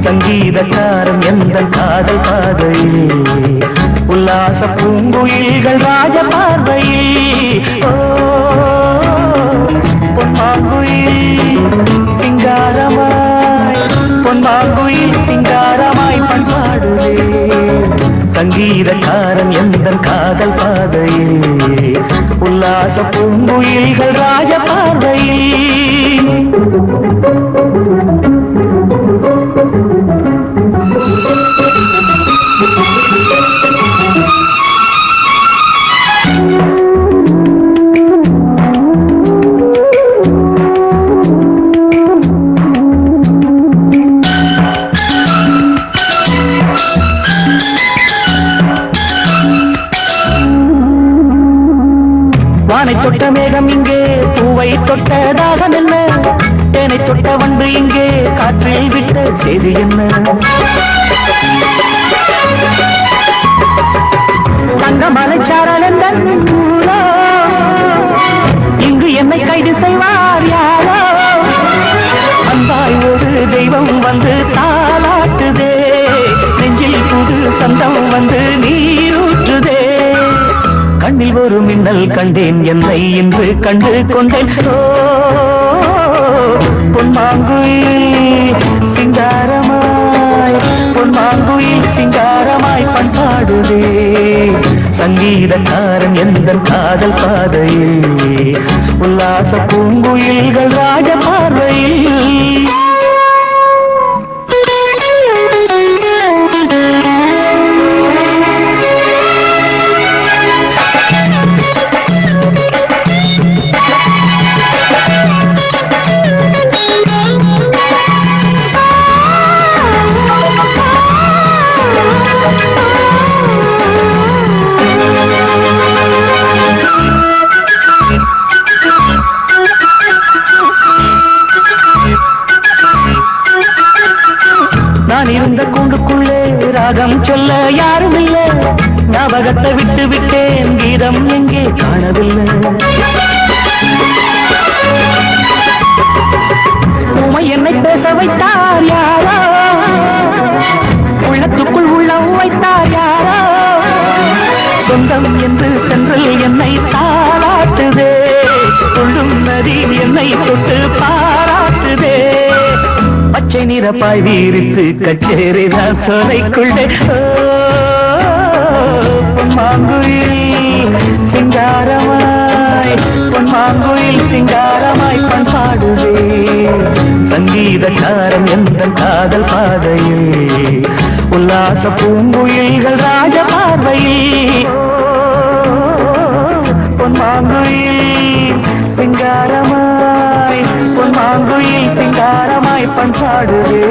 சங்கீதக்காரன் எந்த காதல் பாதையில் உல்லாச பூங்குயில்கள் ராஜ பார்வையில் பொன்மாங்குயில் சிங்காரமாய் பொன்மாங்குயில் சிங்காரமாய் பண்பாடுதே சங்கீதக்காரன் எந்த காதல் பாதையில் உல்லாச பூங்குயில்கள் ராஜ பார்வையில் வானை தொட்ட மேகம் இங்கே பூவை தொட்ட தாகம் என்ன தேனை தொட்ட வண்டு இங்கே காற்றில் விட்ட செய்தி என்ன தங்க மலைச்சாரல் என்ற இங்கு என்னை கைது செய்வார் யாரோ அன்பாய் ஒரு தெய்வம் வந்து தாளாட்டுதே நெஞ்சில் புது சந்தம் வந்து நீரூற்றுதே கண்ணில் ஒரு மின்னல் கண்டேன் என்னை இன்று கண்டு கொண்டேன் பொன்மாங்குயில் சிங்காரமாய் பொன்மாங்குயில் சிங்காரமாய் பண்பாடுதே சங்கீதக்காரன் எந்த காதல் பாதையில் உல்லாச பூங்குயில்கள் ராஜ பார்வையில் நான் இருந்த கூண்டுக்குள்ளே ராகம் சொல்ல யாரும் இல்லை ஞாபகத்தை விட்டு விட்டேன் கீதம் எங்கே காணவில்லை உமை என்னை பேச வைத்தார் யாரோ உள்ளத்துக்குள் உள்ளம் வைத்தார் யாரோ சொந்தம் என்று சென்றல் என்னை தாளாட்டுதே சொல்லும் நதி என்னை தொட்டு பாராட்டுதே பச்சை நிறப்பாய் வீரித்து கச்சேரி சோலைக்குள்ளே பொன்மாங்குயில் சிங்காரமாய் பொன்மாங்குயில் சிங்காரமாய் பண்பாடுதே சங்கீதக்காரன் எந்த காதல் பாதையில் உல்லாச பூங்குயில்கள் ராஜ பார்வையில் பொன்மாங்குயில் சிங்காரமாய் பொன்மாங்குயில் சிங்காரமாய் பண்பாடுதே